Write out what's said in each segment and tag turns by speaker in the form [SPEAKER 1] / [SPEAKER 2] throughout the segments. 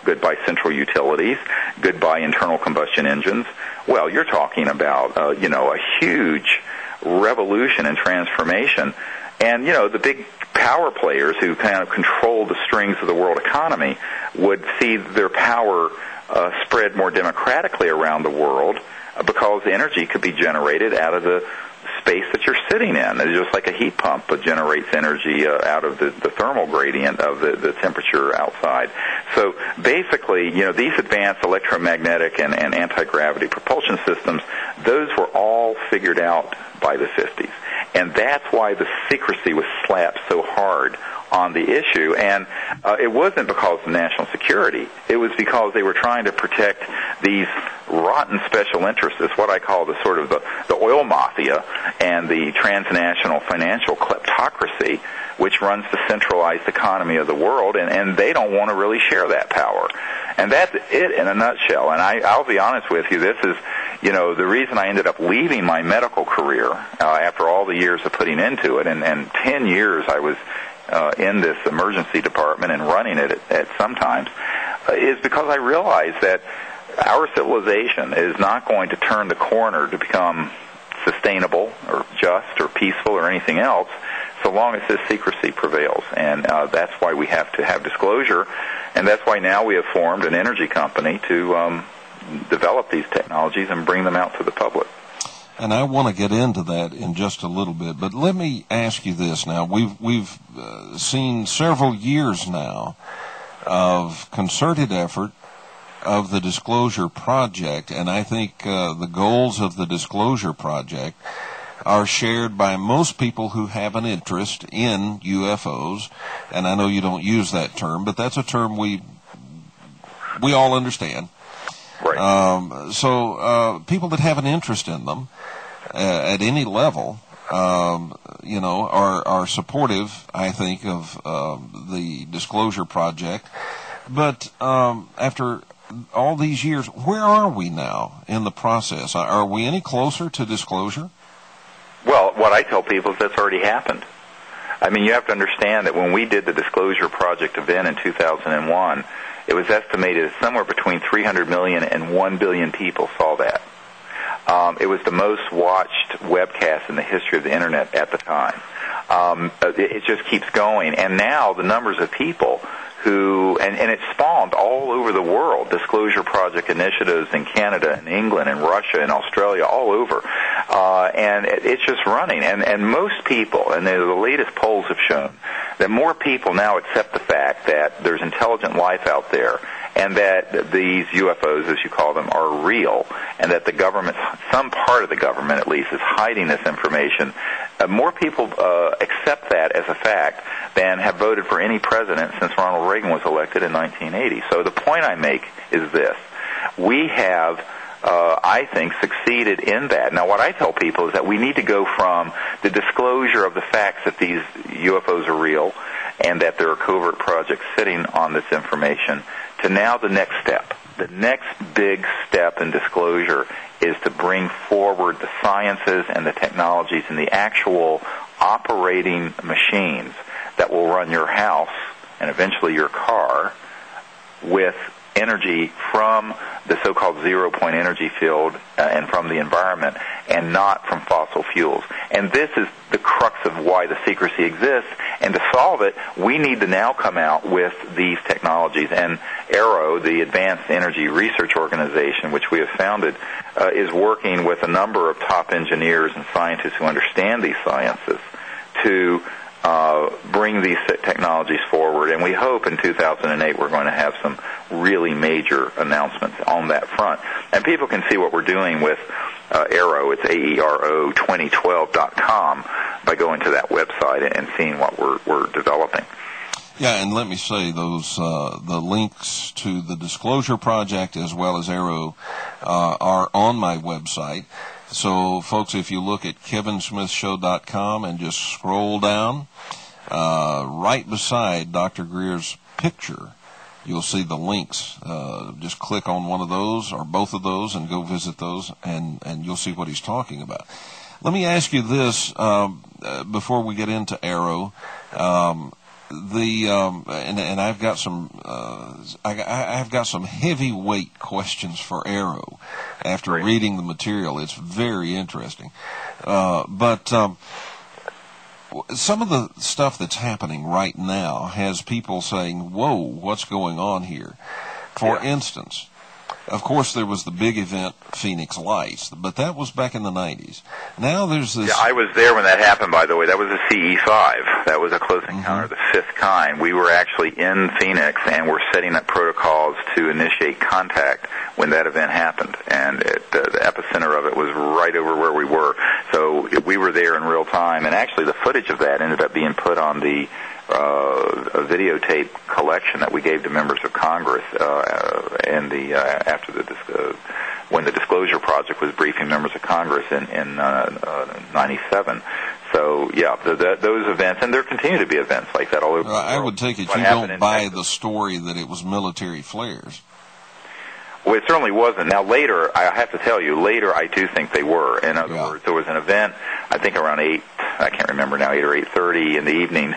[SPEAKER 1] goodbye central utilities, goodbye internal combustion engines. Well, you're talking about, a huge revolution and transformation. And, the big power players who kind of control the strings of the world economy would see their power spread more democratically around the world because energy could be generated out of the space that you're sitting in. It's just like a heat pump that generates energy out of the thermal gradient of the temperature outside. So basically, these advanced electromagnetic and anti-gravity propulsion systems, those were all figured out by the 50s. And that's why the secrecy was slapped so hard on the issue. And it wasn't because of national security. It was because they were trying to protect these rotten special interests. It's what I call the sort of the oil mafia and the transnational financial kleptocracy, which runs the centralized economy of the world, and they don't want to really share that power. And that's it in a nutshell. And I'll be honest with you, this is, the reason I ended up leaving my medical career after all the years of putting into it, and 10 years I was in this emergency department and running it at sometimes, is because I realized that our civilization is not going to turn the corner to become sustainable or just or peaceful or anything else so long as this secrecy prevails. And that's why we have to have disclosure, and that's why now we have formed an energy company to develop these technologies and bring them out to the public.
[SPEAKER 2] And I want to get into that in just a little bit, but let me ask you this now. We've seen several years now of concerted effort of the Disclosure Project, and I think the goals of the Disclosure Project are shared by most people who have an interest in UFOs, and I know you don't use that term, but that's a term we all understand.
[SPEAKER 1] Right.
[SPEAKER 2] So people that have an interest in them at any level, are supportive, I think, of the Disclosure Project. But after all these years, where are we now in the process? Are we any closer to disclosure?
[SPEAKER 1] Well, what I tell people is that's already happened. I mean, you have to understand that when we did the Disclosure Project event in 2001, it was estimated that somewhere between 300 million and 1 billion people saw that. It was the most watched webcast in the history of the Internet at the time. It just keeps going. And now the numbers of people who, and it spawned all over the world, Disclosure Project initiatives in Canada and England and Russia and Australia, all over. And it's just running. And most people, and the latest polls have shown, that more people now accept the fact that there's intelligent life out there and that these UFOs, as you call them, are real, and that the government, some part of the government at least, is hiding this information. More people accept that as a fact than have voted for any president since Ronald Reagan was elected in 1980. So the point I make is this. We have, I think, succeeded in that. Now, what I tell people is that we need to go from the disclosure of the facts that these UFOs are real and that there are covert projects sitting on this information to now the next step. The next big step in disclosure is to bring forward the sciences and the technologies and the actual operating machines that will run your house and eventually your car with energy from the so-called zero-point energy field and from the environment, and not from fossil fuels. And this is the crux of why the secrecy exists. And to solve it, we need to now come out with these technologies. And ARROW, the Advanced Energy Research Organization, which we have founded, is working with a number of top engineers and scientists who understand these sciences to bring these technologies forward. And we hope in 2008 we're going to have some really major announcements on that front. And people can see what we're doing with ARROW. It's AERO2012.com by going to that website and seeing what we're developing.
[SPEAKER 2] Yeah, and let me say those the links to the Disclosure Project as well as ARROW are on my website. So, folks, if you look at kevinsmithshow.com and just scroll down, right beside Dr. Greer's picture, you'll see the links. Just click on one of those or both of those and go visit those, and you'll see what he's talking about. Let me ask you this before we get into ARROW. and I've got some I've got some heavyweight questions for Arrow after reading the material. It's very interesting, but some of the stuff that's happening right now has people saying, "Whoa, what's going on here?" For instance, of course, there was the big event, Phoenix Lights, but that was back in the 90s. Now there's this...
[SPEAKER 1] Yeah, I was there when that happened, by the way. That was a CE5. That was a close encounter of the fifth kind. We were actually in Phoenix, and we're setting up protocols to initiate contact when that event happened. And the epicenter of it was right over where we were. So we were there in real time. And actually, the footage of that ended up being put on the a videotape collection that we gave to members of Congress when the Disclosure Project was briefing members of Congress in 97. So yeah, those events, and there continue to be events like that all over the world.
[SPEAKER 2] I would take it you don't buy the story that it was military flares.
[SPEAKER 1] Well, it certainly wasn't. Now, later, I have to tell you, later I do think they were. In other words, there was an event, I think around 8, I can't remember now, 8 or 8:30 in the evening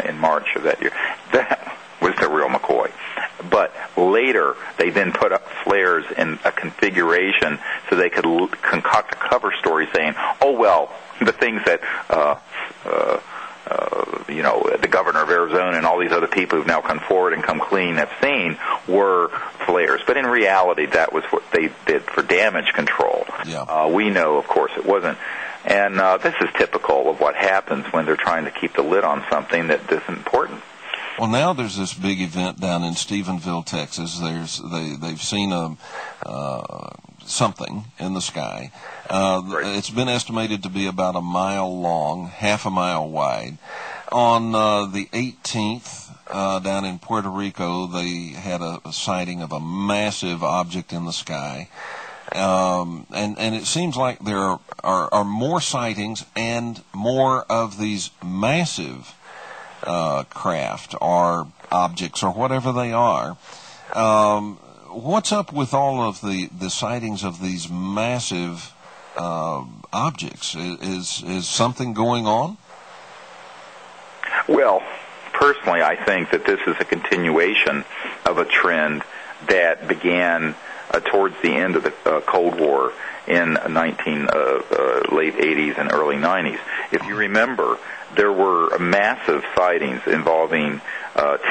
[SPEAKER 1] in March of that year. That was the real McCoy. But later, they then put up flares in a configuration so they could concoct a cover story saying, oh, well, the things that... the governor of Arizona and all these other people who've now come forward and come clean have seen were flares. But in reality, that was what they did for damage control.
[SPEAKER 2] Yeah.
[SPEAKER 1] We know, of course, it wasn't. And this is typical of what happens when they're trying to keep the lid on something that isn't important.
[SPEAKER 2] Well, now there's this big event down in Stephenville, Texas. They've seen something in the sky. It's been estimated to be about a mile long, half a mile wide. On the 18th, down in Puerto Rico, they had a sighting of a massive object in the sky. And it seems like there are more sightings and more of these massive craft or objects or whatever they are. What's up with all of the sightings of these massive objects? Is something going on?
[SPEAKER 1] Well, personally, I think that this is a continuation of a trend that began towards the end of the Cold War in late 80s and early 90s. If you remember, there were massive sightings involving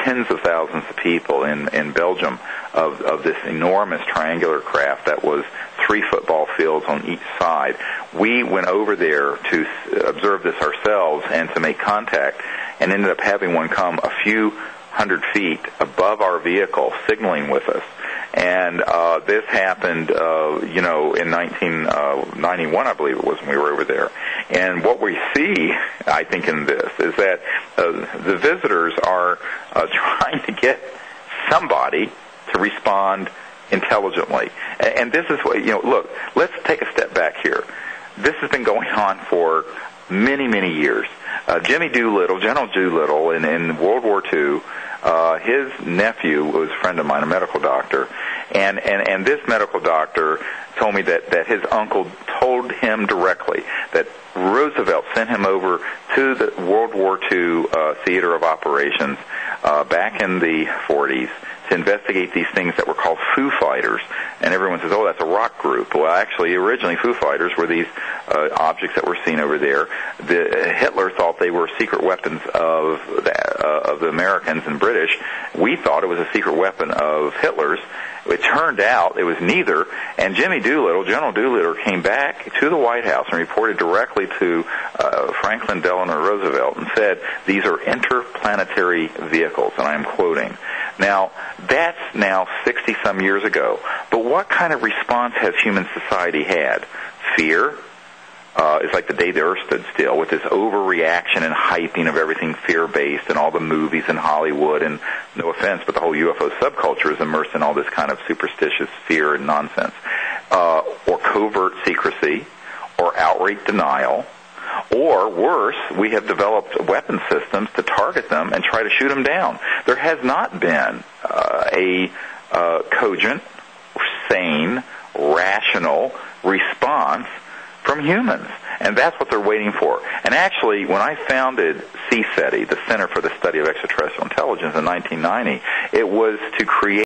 [SPEAKER 1] tens of thousands of people in Belgium of this enormous triangular craft that was 3 football fields on each side. We went over there to observe this ourselves and to make contact, and ended up having one come a few hundred feet above our vehicle, signaling with us. And this happened, in 1991, I believe it was, when we were over there. And what we see, I think, in this is that the visitors are trying to get somebody to respond intelligently. And this is what, look, let's take a step back here. This has been going on for many, many years. Jimmy Doolittle, General Doolittle, in World War II, his nephew was a friend of mine, a medical doctor, and this medical doctor told me that his uncle told him directly that Roosevelt sent him over to the World War II theater of operations back in the 40s to investigate these things that were called Foo Fighters. And everyone says, oh, that's a rock group. Well, actually, originally Foo Fighters were these objects that were seen over there. Hitler thought they were secret weapons of the Americans and British. We thought it was a secret weapon of Hitler's. It turned out it was neither, and Jimmy Doolittle, General Doolittle, came back to the White House and reported directly to Franklin Delano Roosevelt and said, these are interplanetary vehicles, and I'm quoting. Now, that's now 60-some years ago, but what kind of response has human society had? Fear? It's like the day the earth stood still, with this overreaction and hyping of everything fear-based and all the movies in Hollywood, and no offense, but the whole UFO subculture is immersed in all this kind of superstitious fear and nonsense. Or covert secrecy, or outright denial, or worse, we have developed weapon systems to target them and try to shoot them down. There has not been a cogent, sane, rational response from humans. And that's what they're waiting for. And actually, when I founded CSETI, the Center for the Study of Extraterrestrial Intelligence, in 1990, it was to create